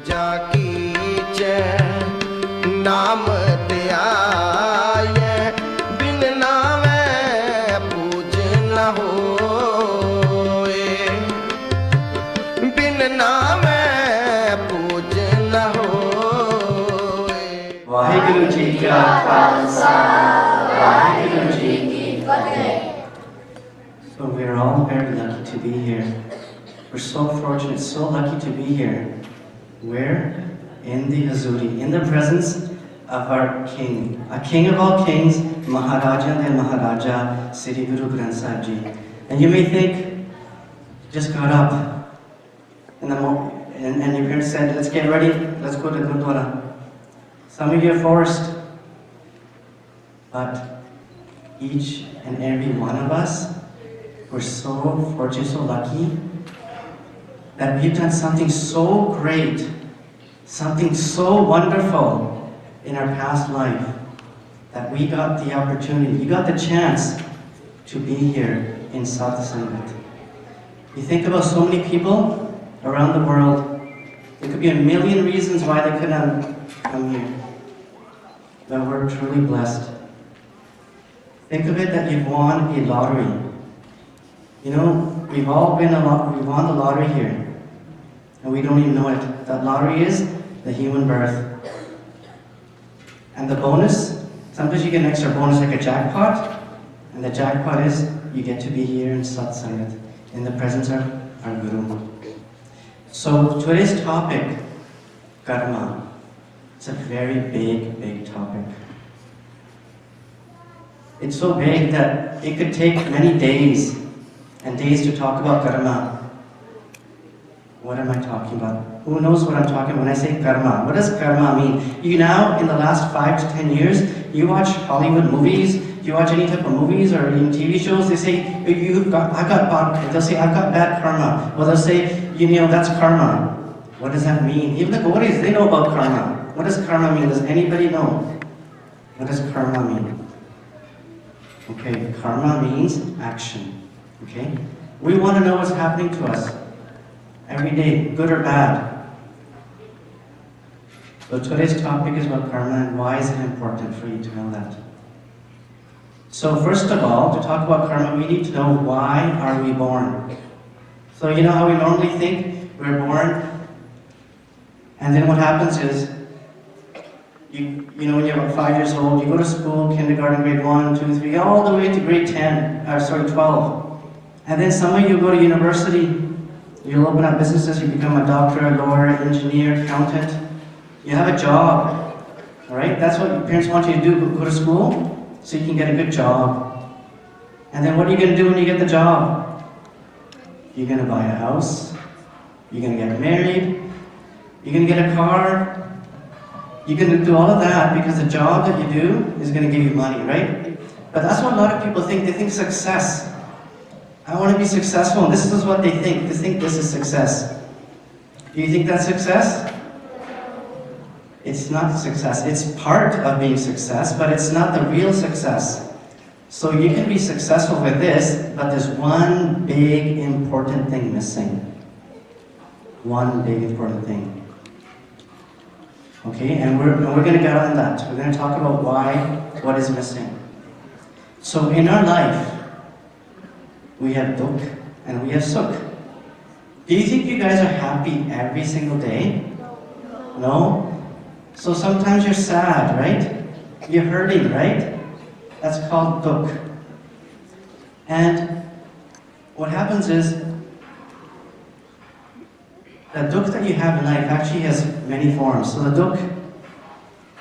जाकी च नाम त्याये बिन नावे पूज न होए बिन नावे पूज न होए वाहिगुरु जी का खालसा वाहिगुरु जी की फतेह. So we're all very lucky to be here. We're so fortunate, so lucky to be here. Where? In the Hazuri, in the presence of our King, a King of all kings, Maharaja and Maharaja, Sri Guru Granth Sahib Ji. And you may think, just got up, and your parents said, let's get ready, let's go to Gurdwara. Some of you are forced, but each and every one of us, we're so fortunate, so lucky, that we've done something so great, something so wonderful in our past life, that we got the opportunity, we got the chance to be here in Sangit. You think about so many people around the world, there could be a million reasons why they couldn't come here, but we're truly blessed. Think of it that you've won a lottery. You know, we've all won the lottery here, and we don't even know it. That lottery is the human birth. And the bonus, sometimes you get an extra bonus like a jackpot, and the jackpot is you get to be here in Satsangat, in the presence of our Guru. So today's topic, karma, it's a very big topic. It's so big that it could take many days and days to talk about karma. What am I talking about? Who knows what I'm talking about when I say karma? What does karma mean? You now, in the last 5 to 10 years, you watch Hollywood movies, you watch any type of movies or even TV shows, they say, they'll say, I've got bad karma. Well, they'll say, you know, that's karma. What does that mean? Even the Gaudis, they know about karma. What does karma mean? Does anybody know? What does karma mean? Okay, karma means action. Okay? We want to know what's happening to us every day, good or bad. So today's topic is about karma, and why is it important for you to know that? So first of all, to talk about karma, we need to know why are we born. So you know how we normally think we're born, and then what happens is, you know, when you're about 5 years old, you go to school, kindergarten, grade 1, 2, 3, all the way to grade 12. And then some of you go to university, you'll open up businesses, you become a doctor, a lawyer, engineer, accountant. You have a job, all right? That's what your parents want you to do, go to school, so you can get a good job. And then what are you going to do when you get the job? You're going to buy a house, you're going to get married, you're going to get a car, you're going to do all of that because the job that you do is going to give you money, right? But that's what a lot of people think. They think success. I want to be successful, and this is what they think. They think this is success. Do you think that's success? It's not success. It's part of being success, but it's not the real success. So you can be successful with this, but there's one big important thing missing. One big important thing. Okay, and we're going to get on that. We're going to talk about what is missing. So in our life, we have dukh and we have sukh. Do you think you guys are happy every single day? No? So sometimes you're sad, right? You're hurting, right? That's called dukh. And what happens is, the dukh that you have in life actually has many forms. So the dukh,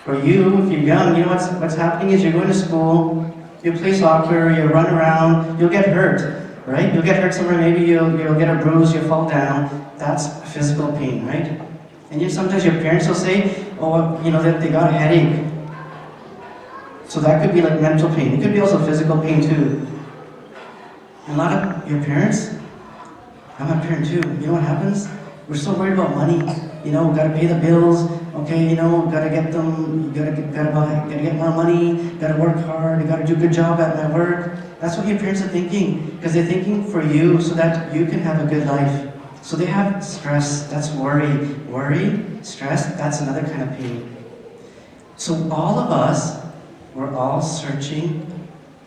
for you, if you're young, you know what's happening is you're going to school, you play soccer, you run around, you'll get hurt, right? You'll get hurt somewhere, maybe you'll get a bruise, you'll fall down. That's physical pain, right? And sometimes your parents will say, oh, you know, that they got a headache. So that could be like mental pain. It could be also physical pain too. And a lot of your parents, I'm a parent too, you know what happens? We're so worried about money. You know, gotta pay the bills. Okay, you know, gotta get them. Gotta get more money. Gotta work hard. You gotta do a good job at my work. That's what your parents are thinking, because they're thinking for you so that you can have a good life. So they have stress, that's worry. Worry, stress, that's another kind of pain. So all of us, we're all searching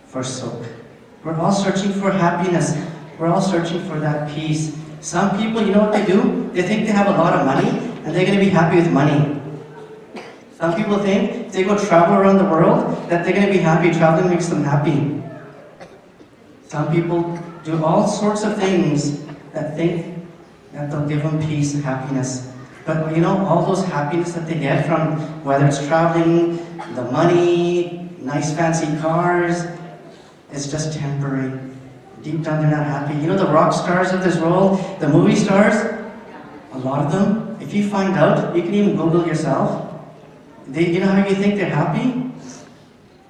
for sukh. We're all searching for happiness. We're all searching for that peace. Some people, you know what they do? They think they have a lot of money and they're going to be happy with money. Some people think if they go travel around the world that they're going to be happy. Traveling makes them happy. Some people do all sorts of things that think that they'll give them peace and happiness. But you know, all those happiness that they get from whether it's traveling, the money, nice fancy cars, it's just temporary. Deep down they're not happy. You know the rock stars of this world, the movie stars, a lot of them, if you find out, you can even Google yourself. You know how you think they're happy?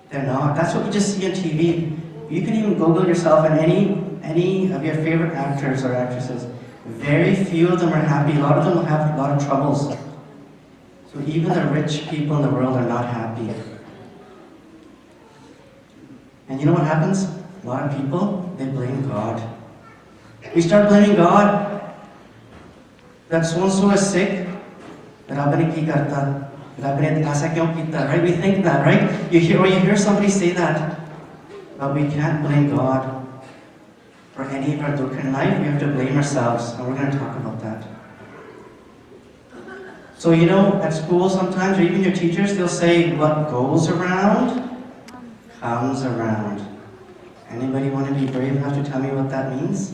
They're not. That's what we just see on TV. You can even Google yourself and any of your favorite actors or actresses. Very few of them are happy. A lot of them have a lot of troubles. So even the rich people in the world are not happy. And you know what happens? A lot of people, they blame God. We start blaming God. That so-and-so is sick. Rab ne ki karta? Rab ne aisa kyun kita? Right? We think that, right? You hear somebody say that. But we can't blame God for any of our dukh in life. We have to blame ourselves, and we're going to talk about that. So you know, at school sometimes, or even your teachers, they'll say, what goes around, comes around. Anybody want to be brave enough to tell me what that means?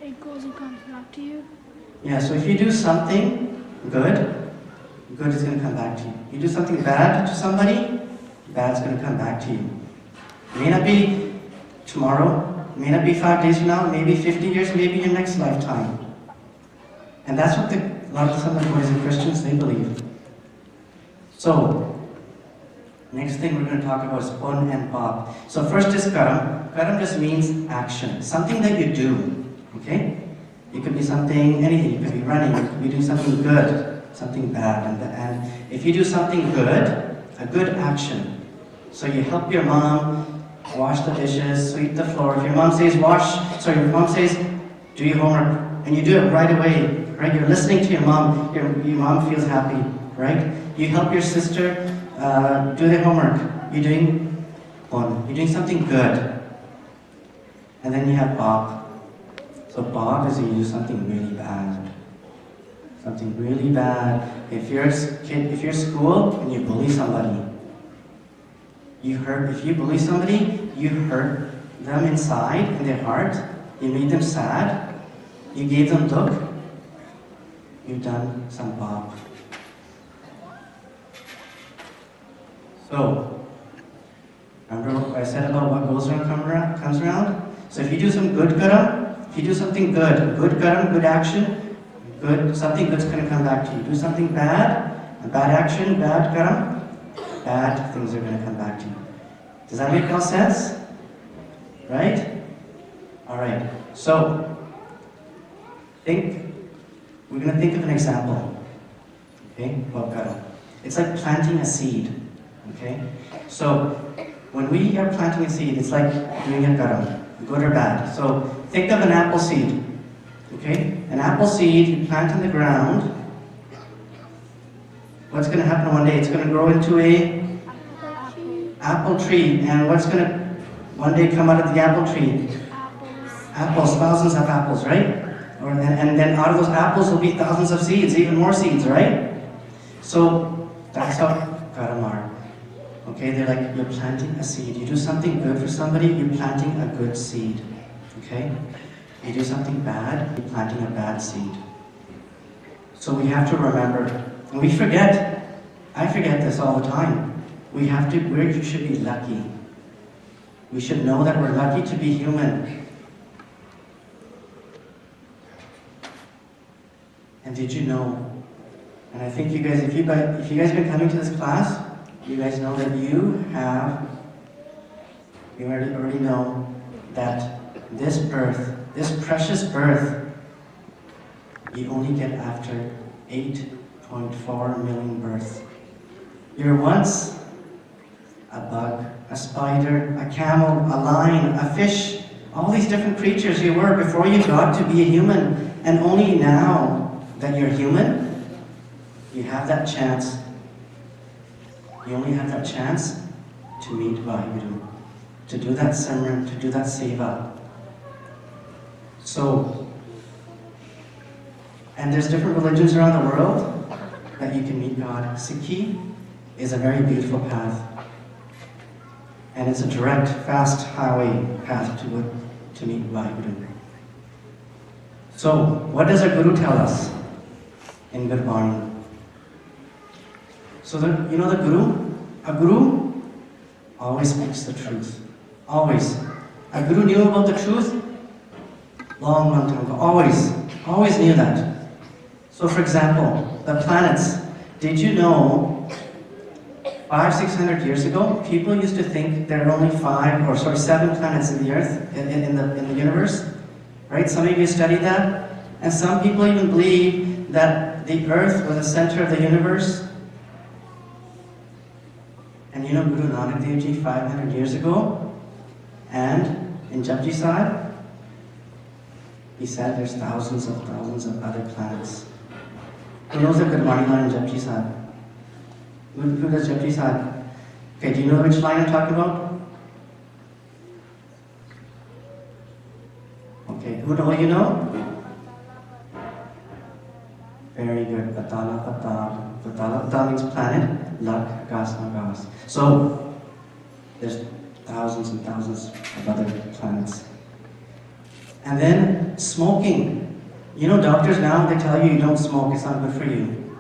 It goes and comes back to you. Yeah, so if you do something good, good is going to come back to you. You do something bad to somebody, bad's going to come back to you. It may not be tomorrow, it may not be 5 days from now, maybe 50 years, maybe your next lifetime. And that's what a lot of some of the boys and Christians, they believe. So, next thing we're going to talk about is pun and pop. So first is karam. Karam just means action, something that you do, okay? It could be something, anything. You could be running, you could be doing something good, something bad. And if you do something good, a good action. So you help your mom wash the dishes, sweep the floor. If your mom says your mom says do your homework, and you do it right away, right? You're listening to your mom, your mom feels happy, right? You help your sister do their homework. You're doing something good. And then you have Bob. So Bob is you do something really bad. Something really bad. If you're at school and you bully somebody, if you bully somebody, you hurt them inside, in their heart, you made them sad, you gave them dukh, you've done some Bob. So, remember what I said about what goes around comes around? So if you do some good karam, if you do something good karam, good action, something good's going to come back to you. Do something bad, a bad action, bad karam, bad things are going to come back to you. Does that make all sense? Right? Alright, so we're going to think of an example. Okay, about karam. It's like planting a seed. Okay? So, when we are planting a seed, it's like doing a karam, good or bad. So, think of an apple seed. Okay? An apple seed, you plant in the ground. What's going to happen one day? It's going to grow into a apple tree. And what's going to one day come out of the apple tree? Apples, thousands of apples, right? And then out of those apples will be thousands of seeds, even more seeds, right? So, that's how karam are. Okay, they're like, you're planting a seed. You do something good for somebody, you're planting a good seed. Okay? You do something bad, you're planting a bad seed. So we have to remember, and we forget, I forget this all the time. We should be lucky. We should know that we're lucky to be human. And did you know, and I think you guys, if you guys have been coming to this class, you guys know that you already know that this birth, this precious birth, you only get after 8.4 million births. You're once a bug, a spider, a camel, a lion, a fish, all these different creatures you were before you got to be a human. And only now that you're human, you have that chance. You only have that chance to meet Vaheguru, to do that simran, to do that seva. So, and there's different religions around the world that you can meet God. Sikhi is a very beautiful path. And it's a direct, fast highway path to meet Vaheguru. So, what does our Guru tell us in Gurdwara? So, you know the Guru? A Guru always speaks the truth. Always. A Guru knew about the truth long, long time ago. Always knew that. So, for example, the planets. Did you know 500-600 years ago, people used to think there are only 7 planets in the Earth, in the universe? Right? Some of you studied that. And some people even believe that the Earth was the center of the universe. And you know Guru Nanak Dev Ji 500 years ago, and in Japji Sahib, he said there's thousands of other planets. Who knows the Gurdwara line in Japji Sahib? Who does Japji Sahib? Okay, do you know which line I'm talking about? Okay, who do you know? Very good. Patala Patala. Patala Patala means planet. Lak Gas Nagas. So there's thousands and thousands of other planets. And then smoking. You know, doctors now, they tell you don't smoke, it's not good for you.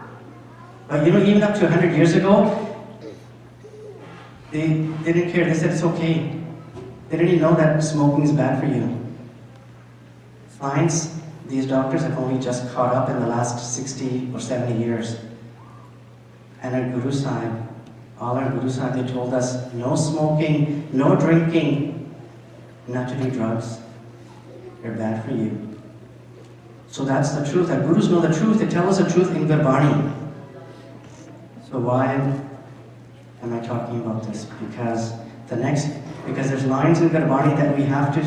But you know, even up to 100 years ago, they didn't care. They said it's okay. They didn't even know that smoking is bad for you. Science, these doctors have only just caught up in the last 60 or 70 years. And our Guru Sahib, all our Guru Sahib, they told us no smoking, no drinking, not to do drugs. They're bad for you. So that's the truth. Our Gurus know the truth. They tell us the truth in Gurdwara. So why am I talking about this? Because there's lines in Gurdwara that we have to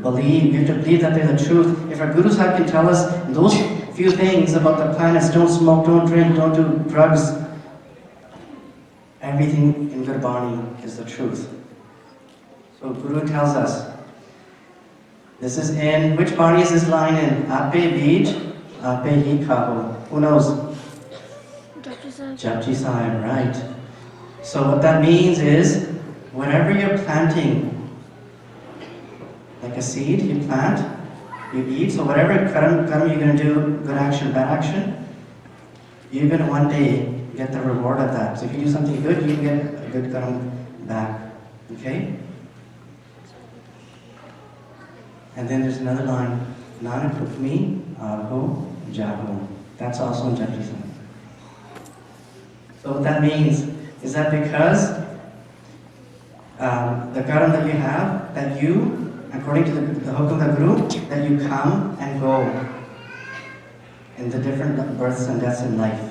believe. We have to believe that they're the truth. If our Guru Sahib can tell us those few things about the planets, don't smoke, don't drink, don't do drugs, everything in Gurdwara is the truth. So Guru tells us, this is in, which body is this line in? Ape beej, ape hi khabo. Who knows? Japji Sahib. Japji Sahib, right. So what that means is, whenever you're planting, like a seed, you plant, you eat, so whatever karma you're going to do, good action, bad action, you're going to one day get the reward of that. So if you do something good, you can get a good karma back. Okay? And then there's another line, Nanak Hukmi Abho Jabo. That's also in Japji Sahib. So what that means is that because the karma that you have, that you, according to the Hukum of the Guru, that you come and go in the different births and deaths in life.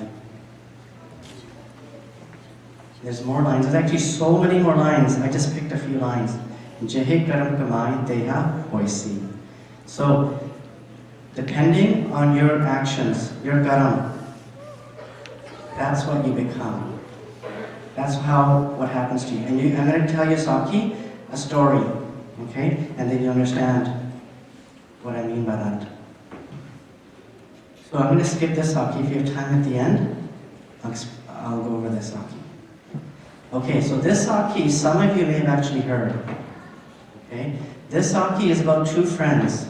There's more lines. There's actually so many more lines. I just picked a few lines. Jehe karam kamai teha hoisi. So, depending on your actions, your karam, that's what you become. That's what happens to you. And I'm going to tell you, Saki, a story. Okay? And then you understand what I mean by that. So I'm going to skip this, Saki. If you have time at the end, I'll go over this, Saki. Okay, so this Saki, some of you may have actually heard. Okay? This Saki is about two friends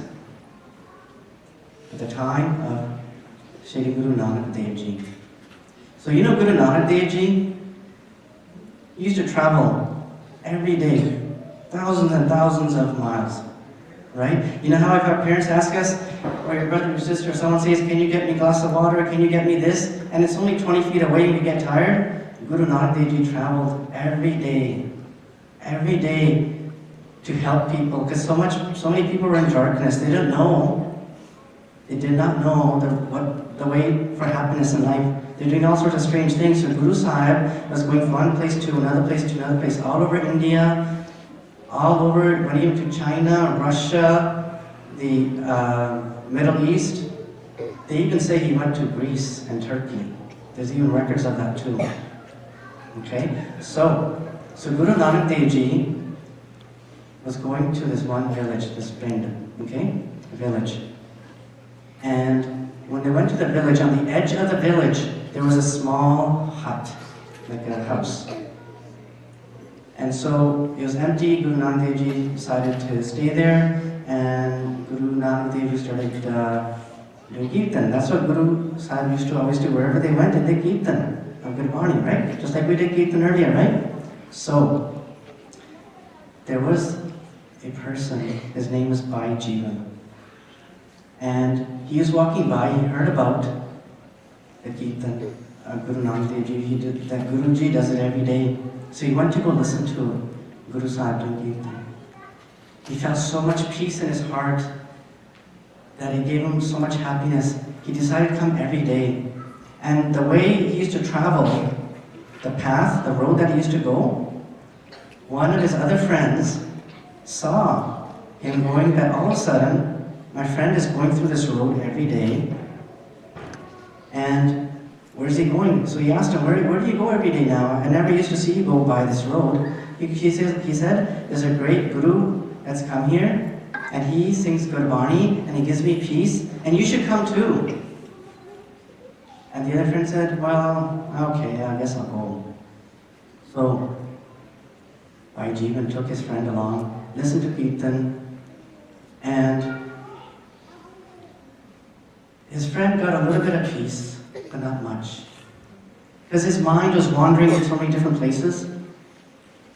at the time of Shri Guru Nanak Dev Ji. So you know Guru Nanak Dev Ji used to travel every day, thousands and thousands of miles, right? You know how if our parents ask us, or your brother or sister or someone says, can you get me a glass of water, can you get me this? And it's only 20 feet away and we get tired. Guru Nanak Dev Ji traveled every day to help people, because so many people were in darkness. They did not know the way for happiness in life. They're doing all sorts of strange things. So Guru Sahib was going from one place to another place to another place, all over India, all over, went even to China, Russia, the Middle East. They even say he went to Greece and Turkey. There's even records of that too. Okay, so Guru Nanak Dev Ji was going to this one village, this pind, okay, a village. And when they went to the village, on the edge of the village, there was a small hut, like a house. And so it was empty. Guru Nanak Dev Ji decided to stay there, and Guru Nanak Dev Ji started doing kirtan. That's what Guru Sahib used to always do. Wherever they went, they did kirtan of Gurdwara, right? Just like we did kirtan earlier, right? So there was a person, his name was Bhai Jivan. And he was walking by, he heard about the kirtan of Guru Nanak Dev Ji. He did that. Guruji does it every day. So he went to go listen to Guru Sahib doing kirtan. He felt so much peace in his heart that it gave him so much happiness. He decided to come every day. And the way he used to travel, the path, the road that he used to go, one of his other friends saw him going, that all of a sudden, my friend is going through this road every day, and where's he going? So he asked him, where do you go every day now? I never used to see you go by this road. He said, there's a great guru that's come here, and he sings Gurdwara, and he gives me peace, and you should come too. And the other friend said, well, okay, I guess I'll go. So Bhai Jivan took his friend along, listened to kirtan, and his friend got a little bit of peace, but not much. Because his mind was wandering in so many different places.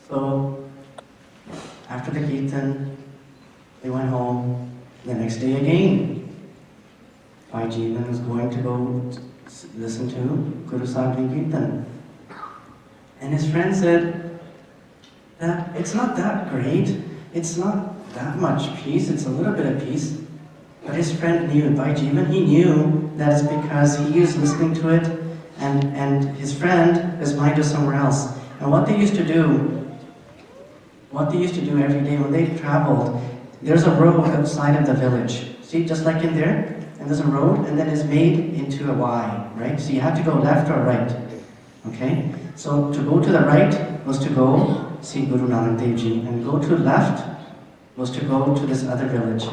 So after the kirtan, they went home. The next day again, Bhai Jivan was going to go listen to Guru Sahib doing kirtan. And his friend said that it's not that great, it's not that much peace, it's a little bit of peace. But his friend knew, Bhai Jivan, he knew that it's because he was listening to it, and his friend, his mind was somewhere else. And what they used to do every day when they traveled, there's a road outside of the village. See, just like in there, and there's a road, and then it's made into a Y, right? So you have to go left or right, okay? So to go to the right was to go see Guru Nanak Dev Ji, and go to left was to go to this other village.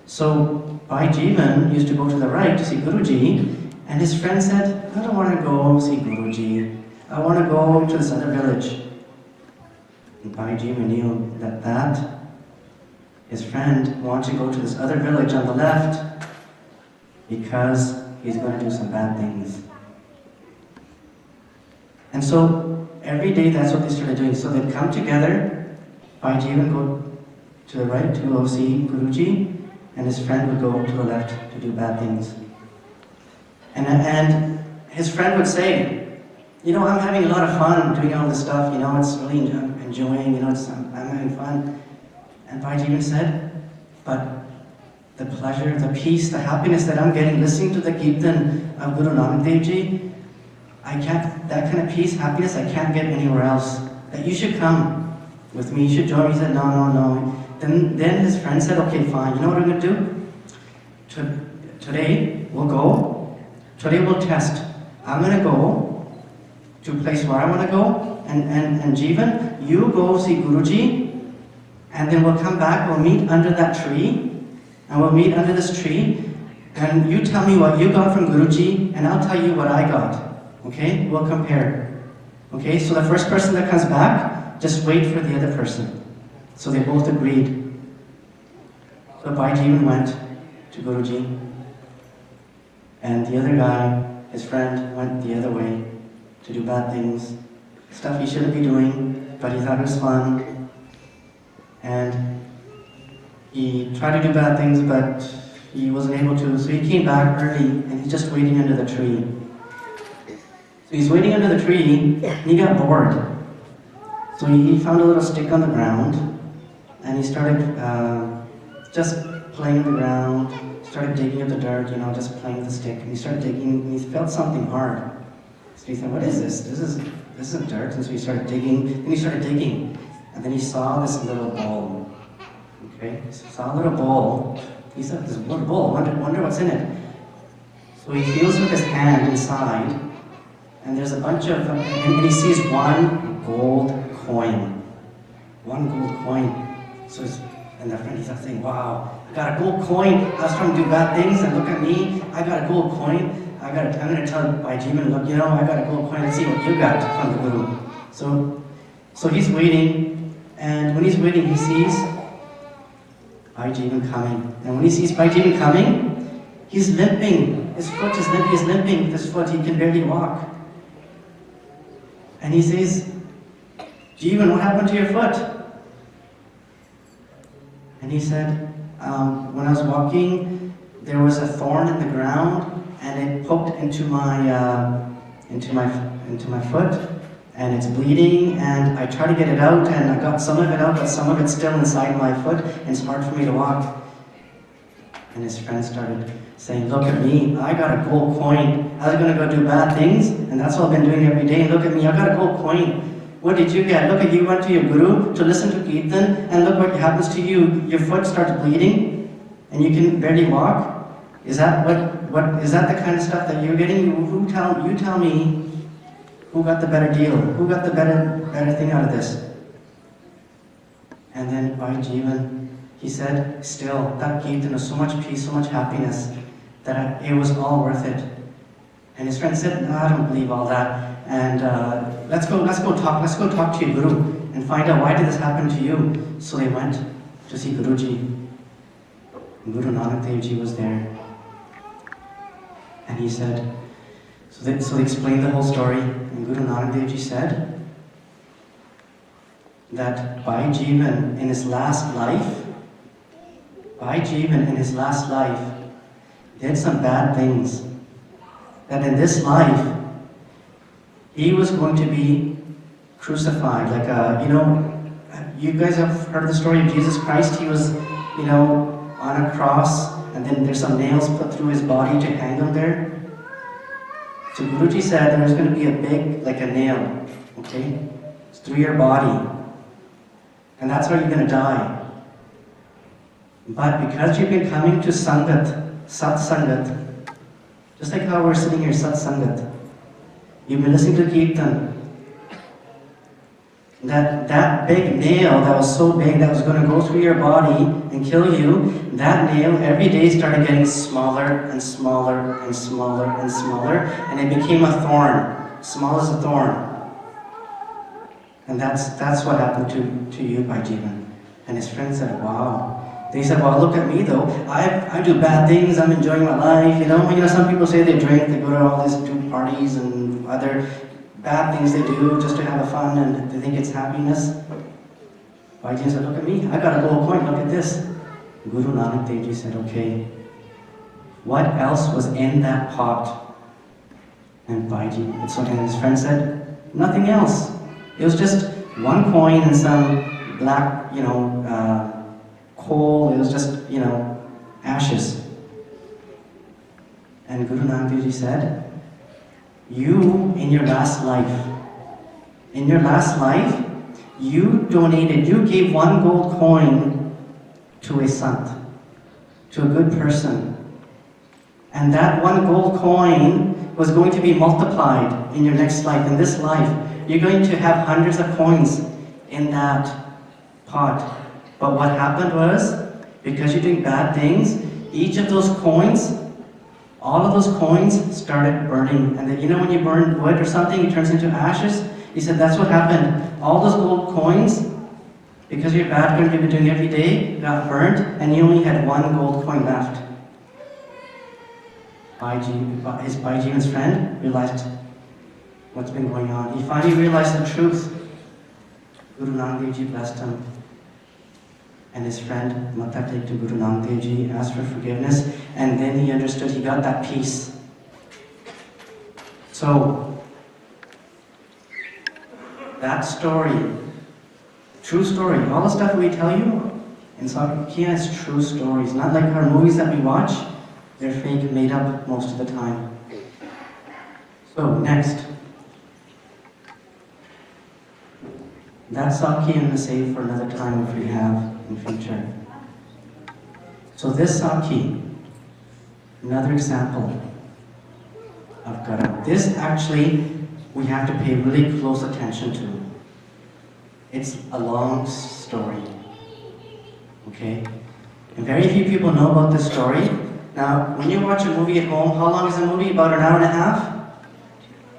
So Bhai Jivan used to go to the right to see Guruji, and his friend said, I don't want to go see Guruji, I want to go to this other village. And Bhai Jivan knew that his friend wanted to go to this other village on the left because he's going to do some bad things. And so every day that's what they started doing. So they'd come together, Bhai Jivan go to the right to go see Guruji, and his friend would go to the left to do bad things. And his friend would say, you know, I'm having a lot of fun doing all this stuff, you know, it's really enjoying, you know, I'm having fun. And Bhai Jivan said, but the pleasure, the peace, the happiness that I'm getting listening to the kirtan of Guru Nanak Dev Ji, I can't, that kind of peace, happiness, I can't get anywhere else. That you should come with me, you should join me. He said, no. Then his friend said, okay, fine, you know what I'm going to do? Today we'll go, today we'll test. I'm going to go to a place where I want to go, and Jivan, you go see Guruji, and then we'll come back, we'll meet under that tree, and we'll meet under this tree, and you tell me what you got from Guruji, and I'll tell you what I got. Okay? We'll compare. Okay? So the first person that comes back, just wait for the other person. So they both agreed. So Bhai Jivan went to Guruji, and the other guy, his friend, went the other way to do bad things, stuff he shouldn't be doing, but he thought it was fun. And he tried to do bad things, but he wasn't able to, so he came back early, and he's just waiting under the tree. So he's waiting under the tree, and he got bored. So he found a little stick on the ground, and he started just playing in the ground, started digging up the dirt, you know, just playing with the stick. And he started digging, and he felt something hard. So he thought, what is this? This isn't dirt. And so he started digging, and he started digging. And then he saw this little bowl. Okay, he saw a little bowl. He said, this little bowl, wonder what's in it. So he feels with his hand inside, and there's a bunch of, and he sees one gold coin. One gold coin. So and the friend, he's saying, wow, I got a gold coin. I was trying to do bad things, and look at me. I got a gold coin. I'm going to tell Bhai Jivan, look, I got a gold coin. Let's see what you got from the Guru. So he's waiting, and when he's waiting, he sees Bhai Jivan coming. And when he sees Bhai Jivan coming, he's limping. His foot is limping. He's limping with his foot. He can barely walk. And he says, Jivan, what happened to your foot? And he said, when I was walking, there was a thorn in the ground, and it poked into my foot, and it's bleeding, and I tried to get it out, and I got some of it out, but some of it's still inside my foot, and it's hard for me to walk. And his friend started saying, look at me, I got a gold coin. I was going to go do bad things, and that's what I've been doing every day. And look at me, I got a gold coin. What did you get? Look at you went to your guru to listen to Kirtan, and look what happens to you. Your foot starts bleeding, and you can barely walk. Is that is that the kind of stuff that you're getting? You tell me, who got the better deal? Who got the better thing out of this? And then Bhai Jivan, he said, still, that Kirtan was so much peace, so much happiness, that it was all worth it. And his friend said, no, I don't believe all that. And let's go talk to your Guru and find out why did this happen to you. So they went to see Guruji. Guru Nanak Dev Ji was there. And he said, so they explained the whole story, and Guru Nanak Dev Ji said that Bhai Jivan in his last life did some bad things. That in this life, he was going to be crucified. Like, you guys have heard the story of Jesus Christ. He was, on a cross, and then there's some nails put through his body to hang him there. So Guruji said there was going to be a big, like a nail, okay? It's through your body. And that's how you're going to die. But because you've been coming to Sangat, Sat Sangat, just like how we're sitting here, Sat Sangat, you've been listening to Kirtan, that big nail that was so big that was going to go through your body and kill you, that nail every day started getting smaller and smaller and smaller and smaller, and it became a thorn, small as a thorn. And that's what happened to you, Bhai Jivan. And his friend said, wow. They said, well, look at me though. I do bad things, I'm enjoying my life, some people say they drink, they go to all these do parties and other bad things they do just to have fun and they think it's happiness. Bhai Jivan said, look at me, I got a gold coin, look at this. Guru Nanak Dev Ji said, okay, what else was in that pot? And Bhai Jivan, and his friend said, nothing else. It was just one coin and some black, coal, it was just, ashes. And Guru Nanak Dev Ji said, you, in your last life, you gave one gold coin to a sant, to a good person. And that one gold coin was going to be multiplied in your next life, in this life. You're going to have hundreds of coins in that pot. But what happened was, because you're doing bad things, each of those coins, all of those coins started burning. And then, when you burn wood or something, it turns into ashes. He said that's what happened. All those gold coins, because you're bad things you've been doing every day, got burnt, and you only had one gold coin left. His Bhai Jivan's friend realized what's been going on. He finally realized the truth. Guru Nanak Dev Ji blessed him. And his friend Mata to Guru Nanak Dev Ji, asked for forgiveness, and then he understood, he got that peace. So, that story, true story, all the stuff we tell you in Sakya is true stories, not like our movies that we watch, they're fake, made up most of the time. So, next. That Saki I'm going to save for another time if we have in future. So this Saki, another example of Garam. This actually we have to pay really close attention to. It's a long story. Okay? And very few people know about this story. Now, when you watch a movie at home, how long is the movie? About an hour and a half?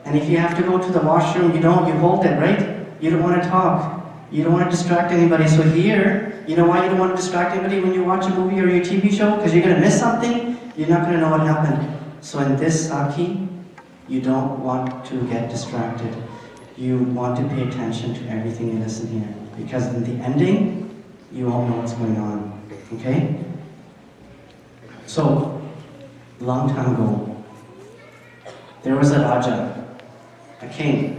And if you have to go to the washroom, you hold it, right? You don't want to talk. You don't want to distract anybody. So here, you know why you don't want to distract anybody when you watch a movie or your TV show? Because you're going to miss something. You're not going to know what happened. So in this Saki, you don't want to get distracted. You want to pay attention to everything you listen here. Because in the ending, you won't know what's going on. Okay? So, long time ago, there was a Raja, a king.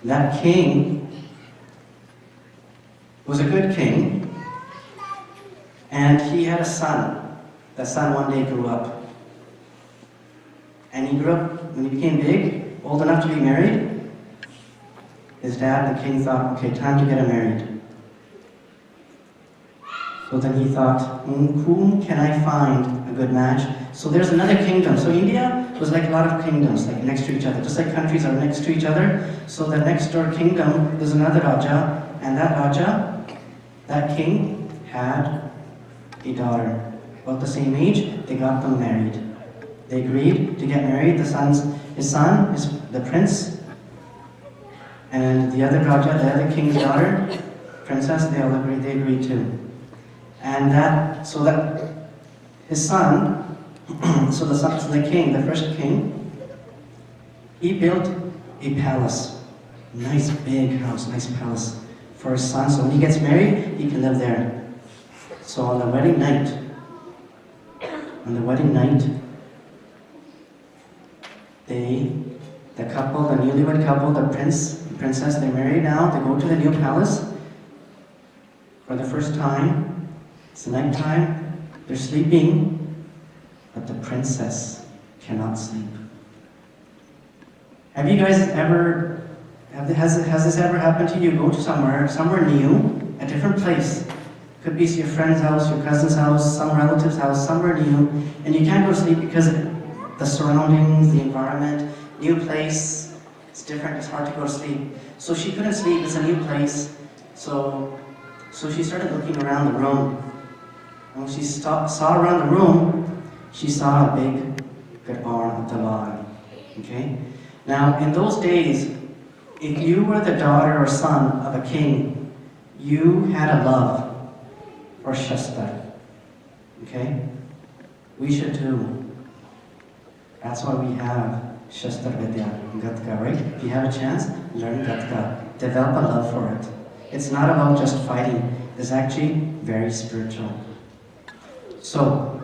That king was a good king, and he had a son. That son one day grew up. And he grew up, when he became big, old enough to be married, his dad, the king, thought, okay, time to get him married. So then he thought, whom can I find a good match? So there's another kingdom. So India was like a lot of kingdoms, like next to each other, just like countries are next to each other. So the next door kingdom, there's another Raja, and that Raja, that king, had a daughter. About the same age, they got them married. They agreed to get married. His son is the prince, and the other Raja, the other king's daughter, princess, they agreed too. And so that his son, so the king, the first king, he built a palace, nice big house, nice palace for his son. So when he gets married, he can live there. So on the wedding night, the couple, the newlywed couple, the prince, the princess, they're married now. They go to the new palace for the first time. It's nighttime. They're sleeping, but the princess cannot sleep. Have you guys ever? Has this ever happened to you? Go to somewhere new, a different place. Could be your friend's house, your cousin's house, some relative's house, somewhere new, and you can't go to sleep because the surroundings, the environment, new place, it's different, it's hard to go to sleep. So she couldn't sleep, it's a new place. So she started looking around the room. And when she saw around the room, she saw a big Gurdwara. Okay? Now, in those days, if you were the daughter or son of a king, you had a love for Shastra. Okay? We should too. That's why we have Shastra Vidya, Gatka, right? If you have a chance, learn Gatka. Develop a love for it. It's not about just fighting. It's actually very spiritual. So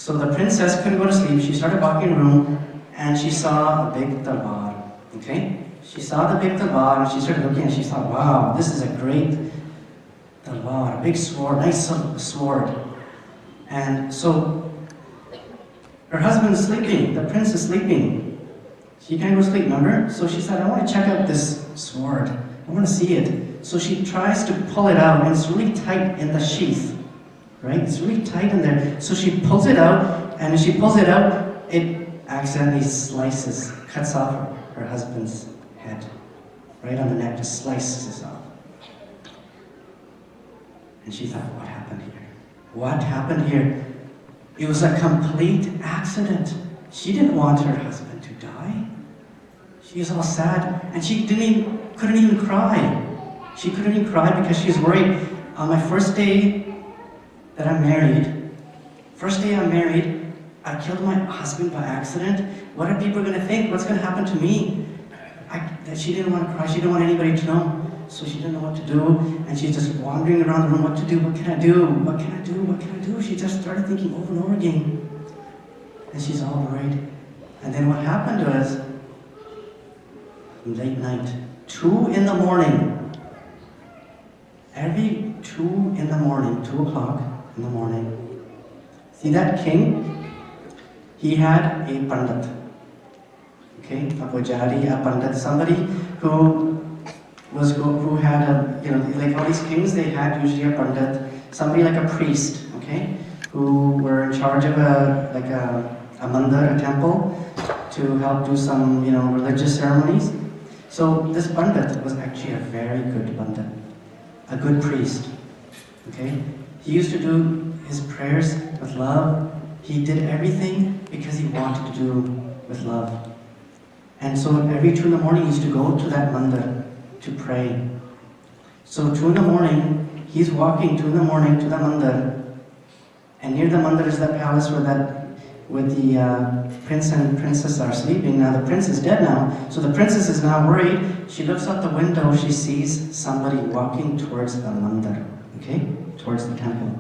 the princess couldn't go to sleep. She started walking in the room and she saw a big talwar. Okay? She saw the big talwar and she started looking and she thought, wow, this is a great talwar, a big sword, nice sword. And so her husband's sleeping, the prince is sleeping. She can't go to sleep, remember? So she said, I want to check out this sword. I want to see it. So she tries to pull it out, and it's really tight in the sheath, right? It's really tight in there. So she pulls it out, and as she pulls it out, it accidentally cuts off her husband's head, right on the neck, just slices off. And she thought, what happened here? What happened here? It was a complete accident. She didn't want her husband to die. She was all sad, and she couldn't even cry. She couldn't even cry because she was worried. On my first day that I'm married, I killed my husband by accident. What are people going to think? What's going to happen to me? That she didn't want to cry. She didn't want anybody to know. So she didn't know what to do, and she's just wandering around the room. What to do? What can I do? What can I do? What can I do? She just started thinking over and over again. And she's all worried. And then what happened was, late night, 2 in the morning, every 2 in the morning, 2 o'clock in the morning, see that king? He had a pandit, okay, a pujari, a pandit, somebody who who had a, like all these kings, they had usually a pandit, somebody like a priest, okay, who were in charge of a mandir, a temple, to help do some, religious ceremonies. So this pandit was actually a very good pandit, a good priest, okay. He used to do his prayers with love. He did everything because he wanted to do with love. And so every 2 in the morning, he used to go to that mandir to pray. So 2 in the morning, he's walking 2 in the morning to the mandir, and near the mandir is that palace where the prince and princess are sleeping. Now the prince is dead now, so the princess is now worried. She looks out the window, she sees somebody walking towards the mandir, okay, towards the temple.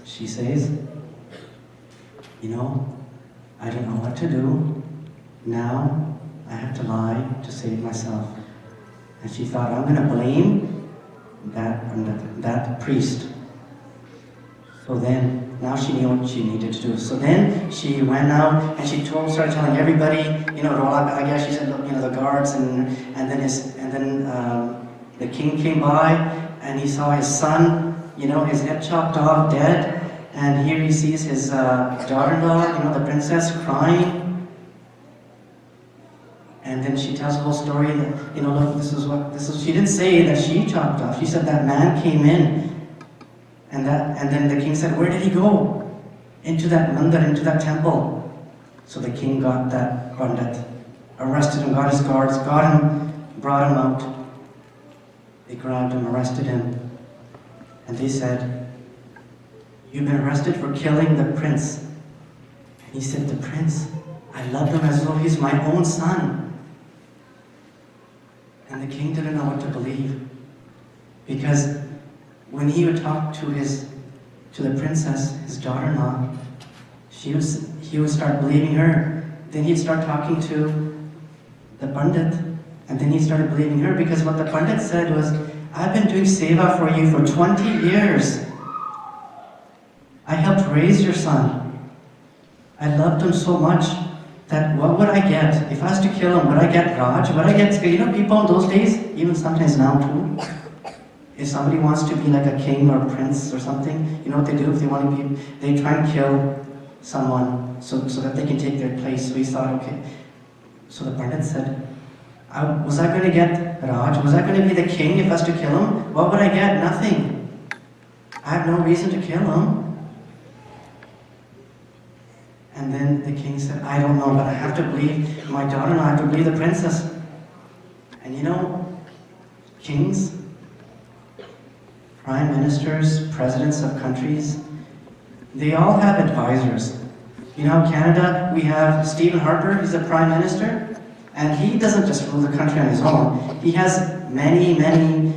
She says, I don't know what to do. Now I have to lie to save myself. And she thought, I'm going to blame that priest. So then, now she knew what she needed to do. So then she went out and she started telling everybody, I guess she said, look, the guards, and then the king came by and he saw his son, his head chopped off, dead. And here he sees his daughter-in-law, the princess, crying. And then she tells the whole story that, look, she didn't say that she chopped off. She said that man came in. And then the king said, where did he go? Into that mandir, into that temple. So the king got that pandit, arrested him, got his guards, got him, brought him out. They grabbed him, arrested him. And they said, you've been arrested for killing the prince. And he said, the prince? I love him as though he's my own son. And the king didn't know what to believe. Because when he would talk to the princess, his daughter-in-law, he would start believing her. Then he'd start talking to the pandit, and then he started believing her, because what the pandit said was, I've been doing seva for you for 20 years. I helped raise your son. I loved him so much that what would I get? If I was to kill him, would I get Raj? Would I get, people in those days, even sometimes now too, if somebody wants to be like a king or a prince or something, you know what they do? If they want to be, they try and kill someone so that they can take their place. So he thought, okay. So the pandit said, was I going to get Raj? Was I going to be the king if I was to kill him? What would I get? Nothing. I have no reason to kill him. And then the king said, I don't know, but I have to believe my daughter-in-law, I have to believe the princess. And kings, prime ministers, presidents of countries, they all have advisors. Canada, we have Stephen Harper, he's a prime minister, and he doesn't just rule the country on his own. He has many, many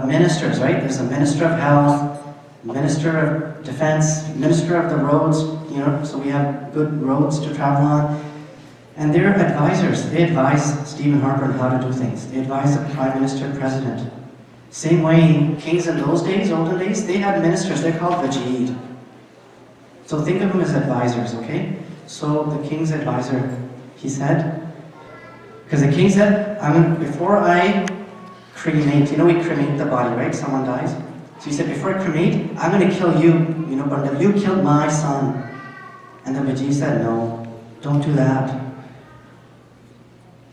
ministers, right? There's a minister of health, minister of defense, minister of the roads, so we have good roads to travel on. And they're advisors. They advise Stephen Harper on how to do things. They advise the prime minister, president. Same way, kings in those days, olden days, they had ministers. They're called Vajid. So think of them as advisors, okay? So the king's advisor, he said, because the king said, before I cremate, we cremate the body, right? Someone dies. So he said, before I cremate, I'm going to kill you, but you killed my son. And the Vajid said, no, don't do that.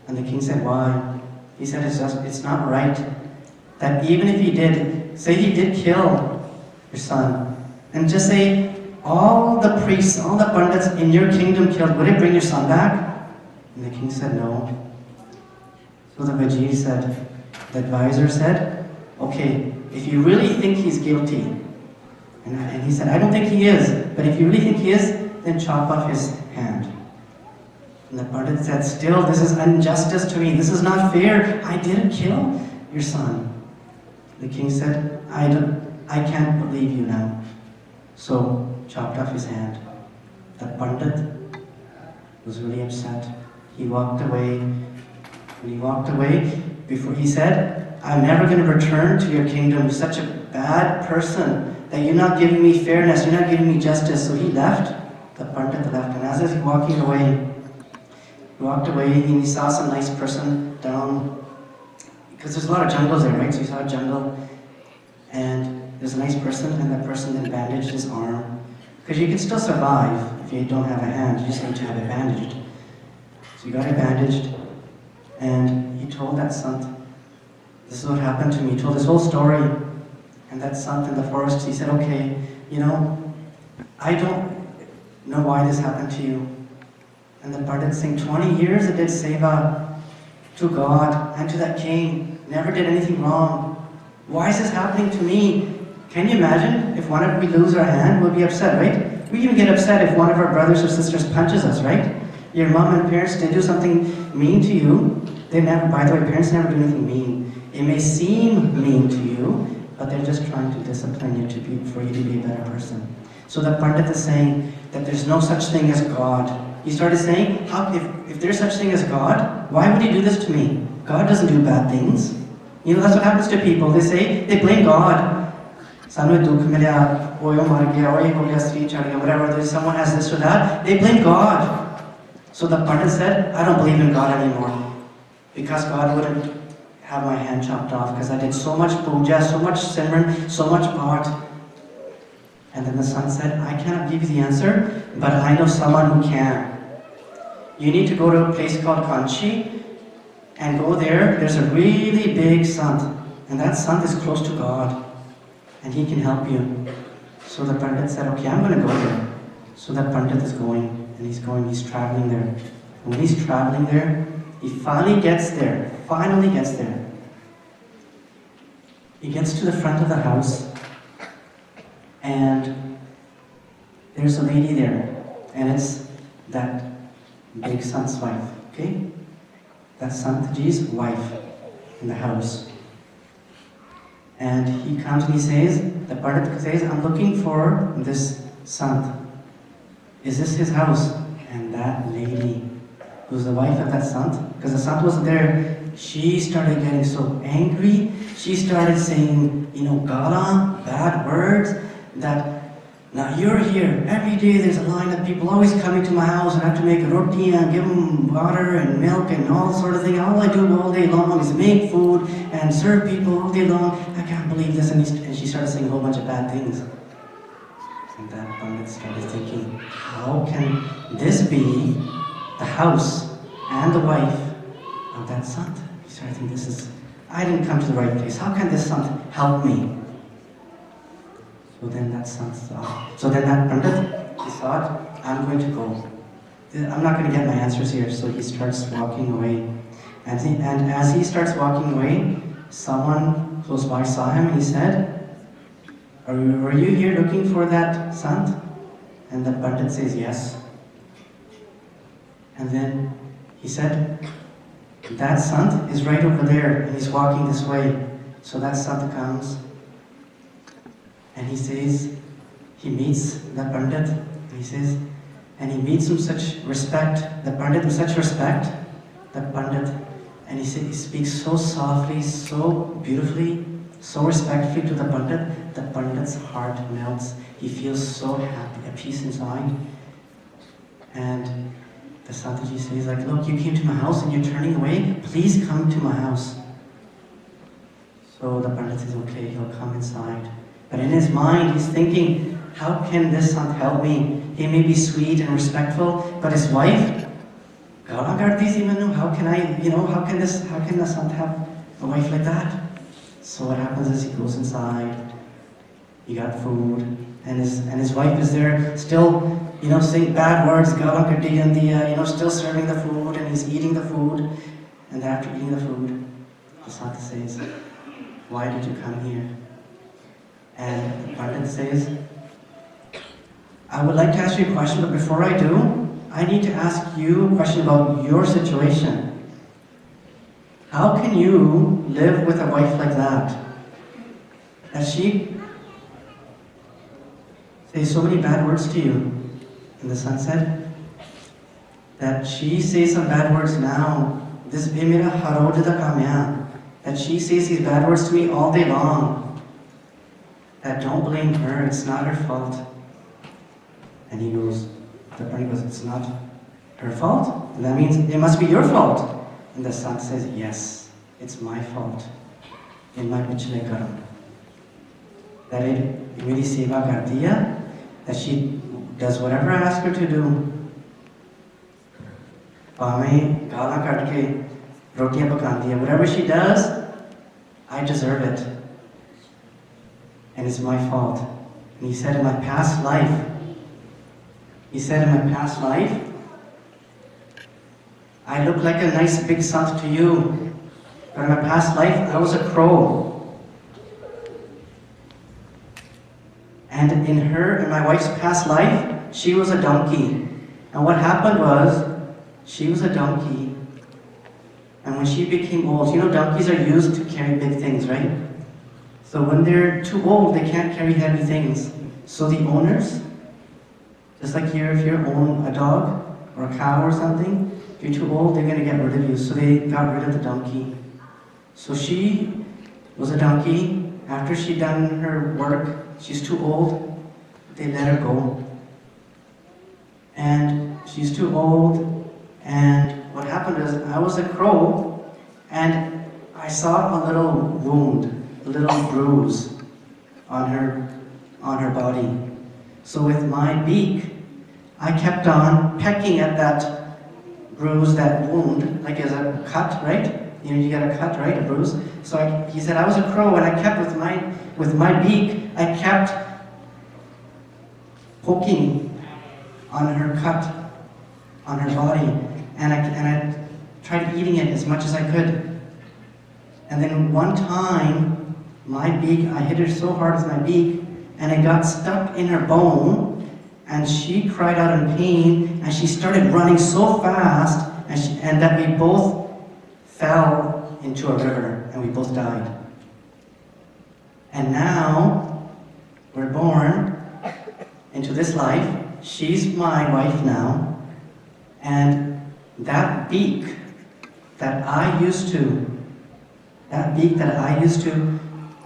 And the king said, why? He said, it's not right that even if he did, say he did kill your son, and just say, all the priests, all the pandits in your kingdom killed, would it bring your son back? And the king said, no. So the Vajid said, the advisor said, okay, if you really think he's guilty, and he said, I don't think he is, but if you really think he is, then chop off his hand. And the pandit said, still, this is injustice to me. This is not fair. I didn't kill your son. The king said, I can't believe you now. So, chopped off his hand. The pandit was really upset. He walked away. When he walked away, before he said, I'm never going to return to your kingdom. You're such a bad person that you're not giving me fairness. You're not giving me justice. So he left. The pandit left. And as he was walking away, he walked away and he saw some nice person down because there's a lot of jungles there, right? So you saw a jungle, and there's a nice person, and that person then bandaged his arm. Because you can still survive if you don't have a hand, you just need to have it bandaged. So you got it bandaged, and he told that sant, this is what happened to me. He told this whole story, and that sant in the forest, he said, okay, you know, I don't know why this happened to you. And the Pandit Singh, 20 years it did seva to God and to that king, never did anything wrong. Why is this happening to me? Can you imagine if we lose our hand, we'll be upset, right? We even get upset if one of our brothers or sisters punches us, right? Your mom and parents, they do something mean to you. They never, by the way, parents never do anything mean. It may seem mean to you, but they're just trying to discipline you for you to be a better person. So the Pandit is saying that there's no such thing as God. He started saying, if there's such thing as God, why would he do this to me? God doesn't do bad things. You know, that's what happens to people. They blame God. Whatever, someone has this or that, they blame God. So the Pandit said, I don't believe in God anymore. Because God wouldn't have my hand chopped off, because I did so much puja, so much simran, so much bhat. And then the son said, I cannot give you the answer, but I know someone who can. You need to go to a place called Kanchi, and go there. There's a really big sant, and that sant is close to God, and he can help you. So the Pandit said, okay, I'm going to go there. So that Pandit is going, and he's traveling there. And when he's traveling there, he finally gets there. He gets to the front of the house, and there's a lady there, and it's that big sant's wife, okay? That's Santji's wife in the house. And he comes and he says, the Pandit says, I'm looking for this sant. Is this his house? And that lady, who's the wife of that sant, because the sant wasn't there, she started getting so angry. She started saying, gala, bad words, that now you're here. Every day there's a line of people always coming to my house, and I have to make roti and give them water and milk and all sort of thing. All I do all day long is make food and serve people all day long. I can't believe this. And she started saying a whole bunch of bad things. And that Pandit started thinking, how can this be the house and the wife of that sant? He started thinking, I didn't come to the right place. How can this sant help me? So then that Pandit, he thought, I'm going to go. I'm not going to get my answers here. So he starts walking away. And as he starts walking away, someone close by saw him, and he said, were you here looking for that sant? And the Pandit says, yes. And then he said, that sant is right over there, and he's walking this way. So that sant comes, and he says, he meets the Pandit, and he says, and he meets him such respect, the Pandit with such respect, the Pandit, and he speaks so softly, so beautifully, so respectfully to the Pandit, the Pandit's heart melts. He feels so happy, at peace inside. And the Santji says, look, you came to my house and you're turning away, please come to my house. So the Pandit says, okay, he'll come inside. But in his mind, he's thinking, how can this sant help me? He may be sweet and respectful, but his wife, how can the sant have a wife like that? So what happens is he goes inside, he got food, and his wife is there still, saying bad words, still serving the food, and he's eating the food. And after eating the food, the sant says, why did you come here? And the Pandit says, I would like to ask you a question, but before I do, I need to ask you a question about your situation. How can you live with a wife like that? That she says so many bad words to you. And the son said, that she says some bad words now. That she says these bad words to me all day long. That don't blame her, it's not her fault. And he goes, the Pandit goes, it's not her fault? And that means it must be your fault. And the son says, yes, it's my fault in my pichhle karam. That it meri seva karti hai, that she does whatever I ask her to do. Paame gala kat ke rotiyan pakandi hai. Whatever she does, I deserve it. And it's my fault. And he said in my past life, I look like a nice big sant to you, but in my past life, I was a crow. And in my wife's past life, she was a donkey. And what happened was, she was a donkey. And when she became old, donkeys are used to carry big things, right? So when they're too old, they can't carry heavy things. So the owners, just like here, if you own a dog or a cow or something, if you're too old, they're going to get rid of you. So they got rid of the donkey. So she was a donkey. After she'd done her work, she's too old, they let her go. And she's too old, and what happened is, I was a crow, and I saw a little wound, a little bruise on her body. So with my beak, I kept on pecking at that bruise, that wound, like as a cut, right? You get a cut, right? A bruise. So he said, I was a crow, and I kept with my beak, I kept poking on her cut, on her body, and I tried eating it as much as I could. And then one time, my beak, I hit her so hard with my beak, and it got stuck in her bone, and she cried out in pain, and she started running so fast, and that we both fell into a river, and we both died. And now, we're born into this life. She's my wife now, and that beak that I used to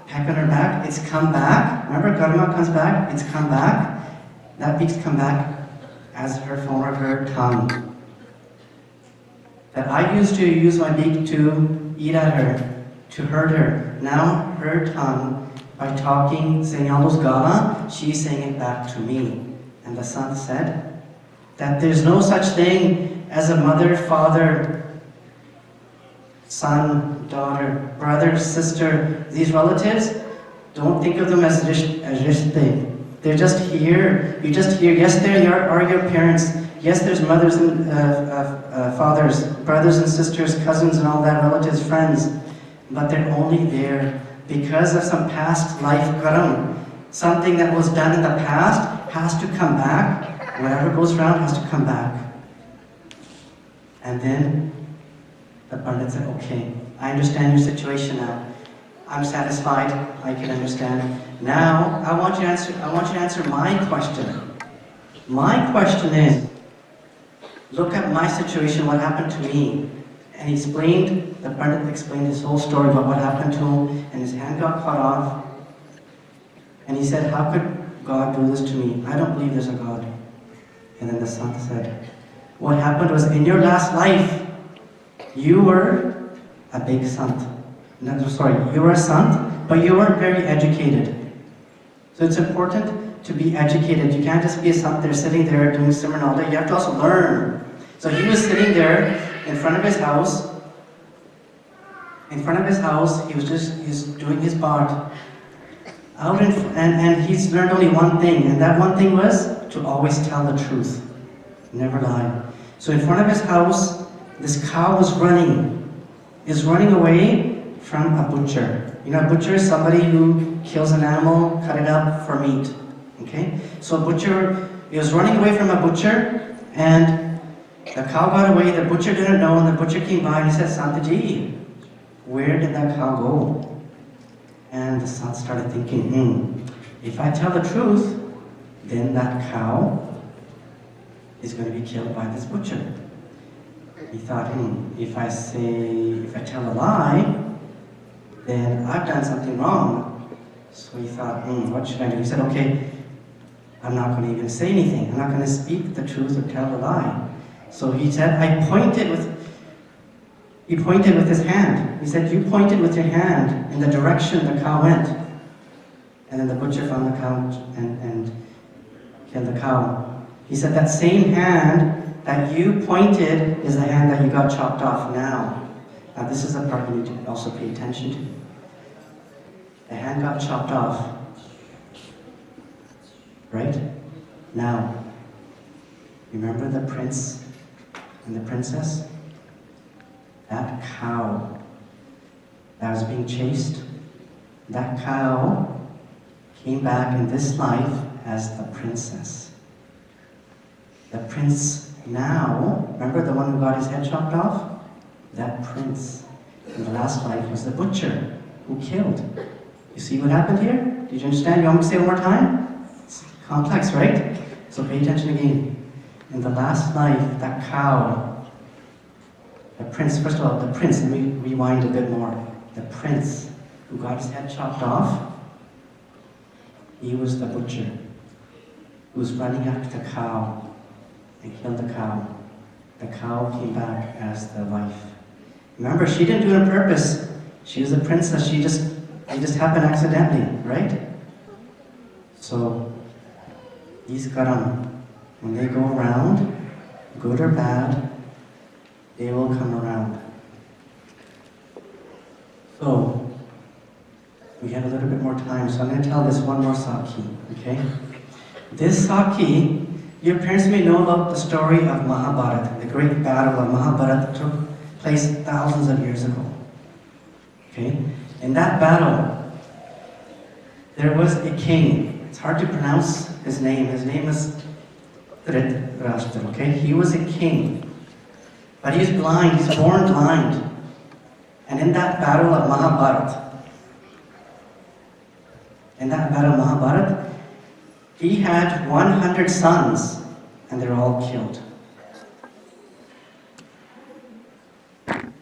peck on her back, it's come back. Remember, karma comes back, it's come back. That beak's come back as her form of her tongue. That I used to use my beak to eat at her, to hurt her. Now her tongue, by talking, saying all those gala, she's saying it back to me. And the Sant said that there's no such thing as a mother, father, son, daughter, brother, sister. These relatives, don't think of them as rishte. They're just here. You just hear, yes, there are your parents. Yes, there's mothers and fathers, brothers and sisters, cousins and all that, relatives, friends. But they're only there because of some past life karam. Something that was done in the past has to come back. Whatever goes around has to come back. And then the Pandit said, okay, I understand your situation now. I'm satisfied, I can understand. Now, I want you to answer my question. My question is, look at my situation, what happened to me. And the Pandit explained his whole story about what happened to him, and his hand got cut off. And he said, how could God do this to me? I don't believe there's a God. And then the Sant said, what happened was, in your last life, you were a big Sant. You were a Sant, but you weren't very educated. So it's important to be educated. You can't just be a Sant there, sitting there doing simran all day. You have to also learn. So he was sitting there in front of his house. He's doing his part. And he's learned only one thing, and that one thing was to always tell the truth, never lie. So in front of his house, this cow was running away from a butcher. You know, a butcher is somebody who kills an animal, cut it up for meat. Okay? So he was running away from a butcher, and the cow got away. The butcher didn't know, and the butcher came by and he said, Santaji, where did that cow go? And the Sant started thinking, if I tell the truth, then that cow is going to be killed by this butcher. He thought, if I tell a lie, then I've done something wrong. So he thought, what should I do? He said, okay, I'm not going to even say anything. I'm not going to speak the truth or tell a lie. So he said, I pointed He pointed with his hand. He said, you pointed with your hand in the direction the cow went. And then the butcher found the cow and killed the cow. He said, that same hand that you pointed is the hand that you got chopped off now. Now this is the part you need to also pay attention to. The hand got chopped off. Right? Now, remember the prince and the princess? That cow that was being chased, that cow came back in this life as the princess. The prince now, remember the one who got his head chopped off? That prince in the last life was the butcher who killed. You see what happened here? Did you understand? You want me to say it one more time? It's complex, right? So pay attention again. In the last life, that cow, the prince, first of all, the prince, let me rewind a bit more. The prince who got his head chopped off, he was the butcher who was running after the cow and killed the cow. The cow came back as the wife. Remember, she didn't do it on purpose. She was a princess. It just happened accidentally, right? So, these karam, when they go around, good or bad, they will come around. So, we have a little bit more time, so I'm going to tell this one more Sakhi, okay? This Sakhi, your parents may know about the story of Mahabharata, the great battle of Mahabharata that took place thousands of years ago. Okay? In that battle, there was a king. It's hard to pronounce his name. His name is Dhritarashtra, okay? He was a king. But he's blind, he's born blind. And in that battle of Mahabharata, he had 100 sons, and they're all killed.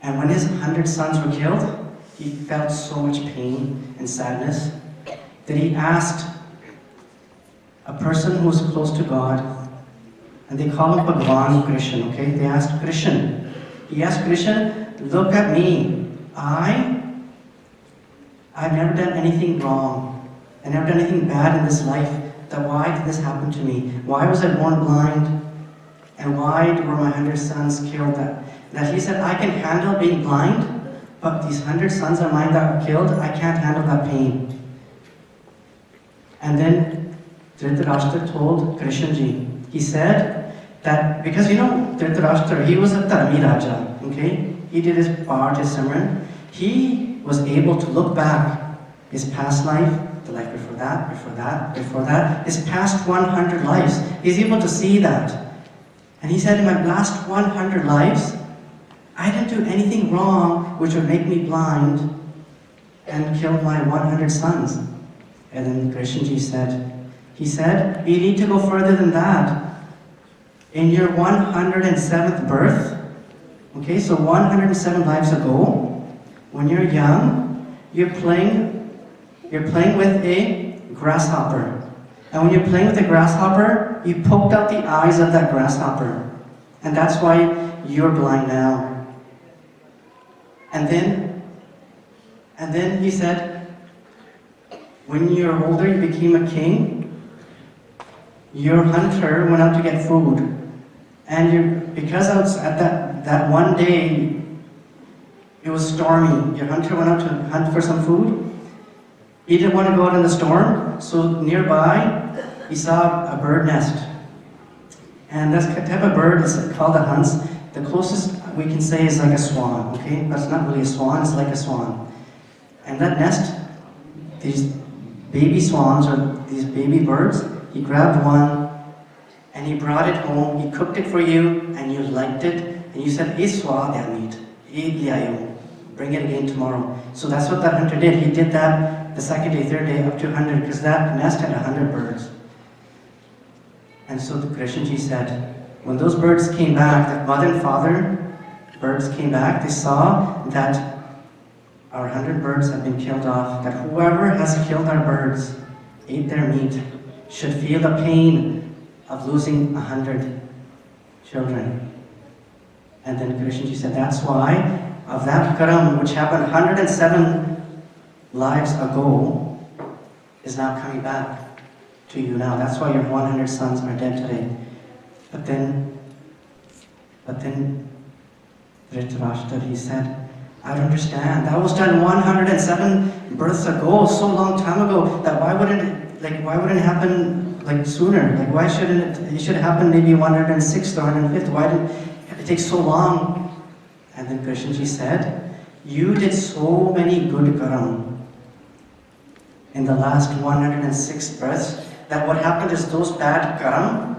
And when his 100 sons were killed, he felt so much pain and sadness that he asked a person who was close to God, and they call him Bhagwan Krishna, okay? He asked Krishna, look at me. I've never done anything wrong. I've never done anything bad in this life. Why did this happen to me? Why was I born blind? And why were my 100 sons killed? That he said, I can handle being blind, but these 100 sons of mine that were killed, I can't handle that pain. And then Dhritarashtra told Krishnaji, he said that, because Dhritarashtra, he was a Dharmi Raja, okay? He did his part, his simran. He was able to look back his past life, the life before that, his past 100 lives. He's able to see that. And he said, in my last 100 lives, I didn't do anything wrong which would make me blind and kill my 100 sons. And then Krishnaji said, you need to go further than that. In your 107th birth, okay, so 107 lives ago, when you're young, you're playing with a grasshopper. And when you're playing with a grasshopper, you poked out the eyes of that grasshopper. And that's why you're blind now. And then he said, when you're older, you became a king. Your hunter went out to get food. And because at that one day, it was stormy. Your hunter went out to hunt for some food. He didn't want to go out in the storm, so nearby, he saw a bird nest. And this type of bird is called a hunts. The closest we can say is like a swan, okay? But it's not really a swan, it's like a swan. And that nest, these baby swans, or these baby birds, he grabbed one, and he brought it home, he cooked it for you, and you liked it, and you said, "Iswa meat, bring it again tomorrow." So that's what that hunter did. He did that the second day, third day, up to 100, because that nest had 100 birds. And so the Krishnaji said, when those birds came back, that mother and father birds came back, they saw that our 100 birds have been killed off, that whoever has killed our birds, ate their meat, should feel the pain of losing 100 children. And then Krishnaji said, that's why of that karam, which happened 107 lives ago, is now coming back to you now. That's why your 100 sons are dead today. But then Dhritarashtra, he said, I don't understand. That was done 107 births ago, so long time ago, that why wouldn't it happen sooner? Why shouldn't it should happen maybe 106th or 105th? Why did it take so long? And then Krishnaji said, you did so many good karam in the last 106 births, that what happened is those bad karams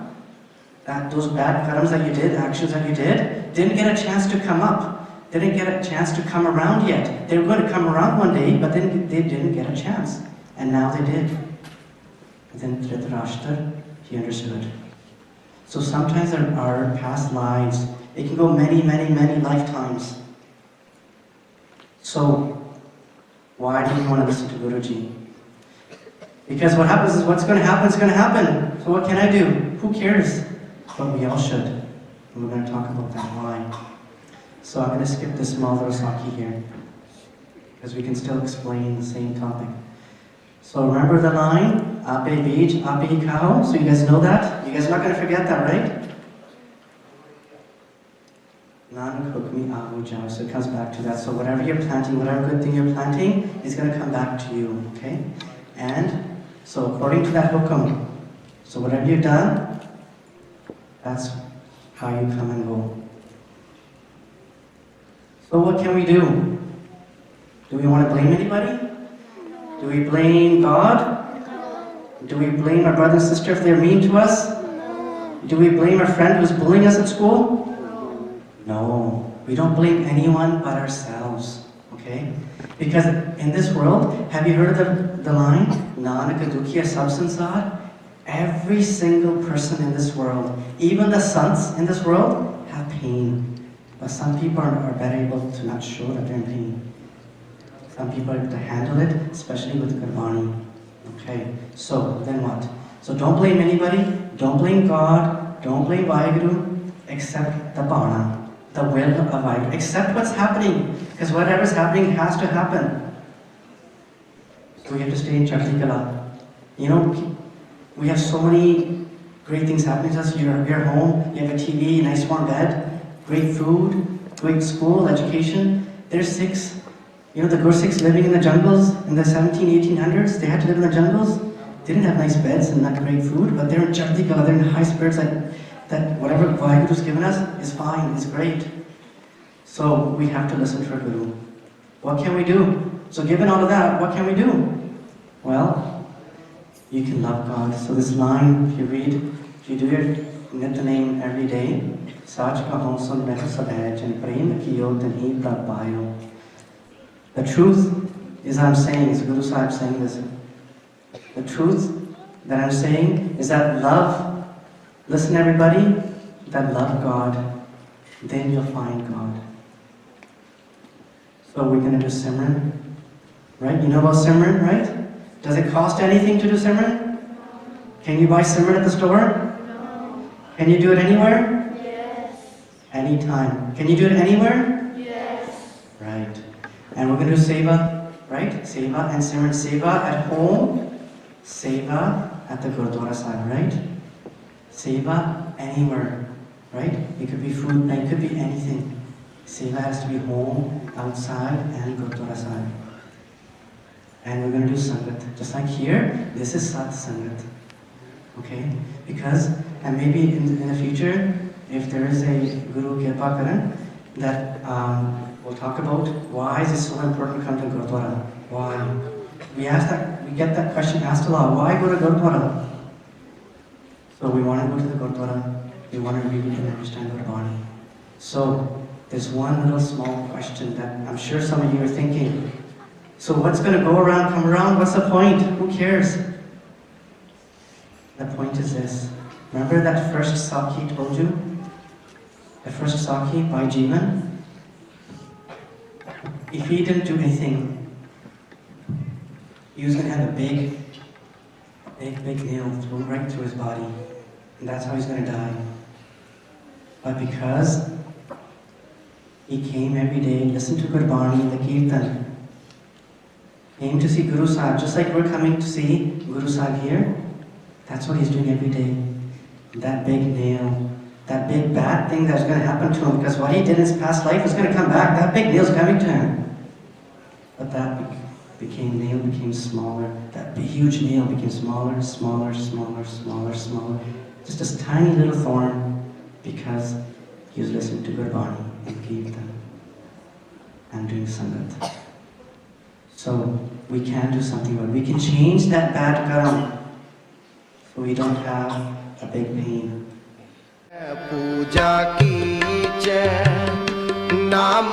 that you did, actions that you did, didn't get a chance to come up. They didn't get a chance to come around yet. They were going to come around one day, but then they didn't get a chance. And now they did. And then Dhritarashtra, he understood. So sometimes there are past lives. It can go many, many, many lifetimes. So why do you want to listen to Guruji? Because what happens is what's going to happen is going to happen. So what can I do? Who cares? But we all should. And we're going to talk about that why. So I'm going to skip this small little saki here, because we can still explain the same topic. So remember the line, Ape Bij, Ape Kao. So you guys know that? You guys are not going to forget that, right? Nanak Hukmi Ahu Jao. So it comes back to that. So whatever you're planting, whatever good thing you're planting, is going to come back to you. Okay? And so according to that hukum, so whatever you've done, that's how you come and go. So what can we do? Do we want to blame anybody? Do we blame God? Do we blame our brother and sister if they're mean to us? Do we blame our friend who's bullying us at school? No. We don't blame anyone but ourselves. Okay? Because in this world, have you heard of the line, Nanak Dukhiya Sab Sansar? Every single person in this world, even the sons in this world, have pain. But some people are better able to not show that they're in pain. Some people are able to handle it, especially with Gurdwara. Okay, so then what? So don't blame anybody, don't blame God, don't blame Vaheguru, except the Bana, the will of Vaheguru. Accept what's happening, because whatever's happening has to happen. So we have to stay in Chakti Kala. You know, we have so many great things happening to us. You're home, you have a TV, a nice warm bed, great food, great school, education. There's Sikhs. You know, the Gursikhs living in the jungles in the 1800s, they had to live in the jungles. They didn't have nice beds and not great food, but they're in Chakti Kala, they're in high spirits that whatever Vaheguru's given us is fine, is great. So we have to listen to our Guru. What can we do? So given all of that, what can we do? Well, you can love God. So this line, if you read, if you do your Nitya name every day, Sach kaho sun meho sabhaj and prem kiyo tanhi prabhayo. The truth is I'm saying, is Guru Sahib saying this. The truth that I'm saying is that love, listen everybody, that love God, then you'll find God. So we're going to do Simran, right? You know about Simran, right? Does it cost anything to do Simran? Can you buy Simran at the store? No. Can you do it anywhere? Yes. Anytime. Can you do it anywhere? Yes. Right. And we're going to do Seva, right? Seva and Simran. Seva at home, Seva at the Gurdwara side, right? Seva anywhere, right? It could be food, it could be anything. Seva has to be home, outside, and Gurdwara side. And we're going to do Sangat. Just like here, this is Sat Sangat. Okay? Because, and maybe in the future, if there is a Guru Kirpa Karan, that we'll talk about why is it so important to come to Gurdwara? Why? We get that question asked a lot. Why go to Gurdwara? So we want to go to the Gurdwara. We want to really understand Gurdwara. So there's one little small question that I'm sure some of you are thinking. So what's going to go around, come around? What's the point? Who cares? The point is this. Remember that first Saki told you? The first Saki, Bhai Jivan? If he didn't do anything, he was going to have a big nail thrown right through his body. And that's how he's going to die. But because He came every day, listened to Gurbani, the Kirtan. Came to see Guru Sahib, just like we're coming to see Guru Sahib here. That's what he's doing every day. That big nail, that big bad thing that's going to happen to him, because what he did in his past life is going to come back. That big nail's coming to him. But that nail became smaller. That big, huge nail became smaller, smaller, smaller, smaller, smaller. Just this tiny little thorn, because he was listening to Gurbani and Kirtan and doing Sangat. So we can do something about it. We can change that bad karma so we don't have a big pain. पूजा कीजे नाम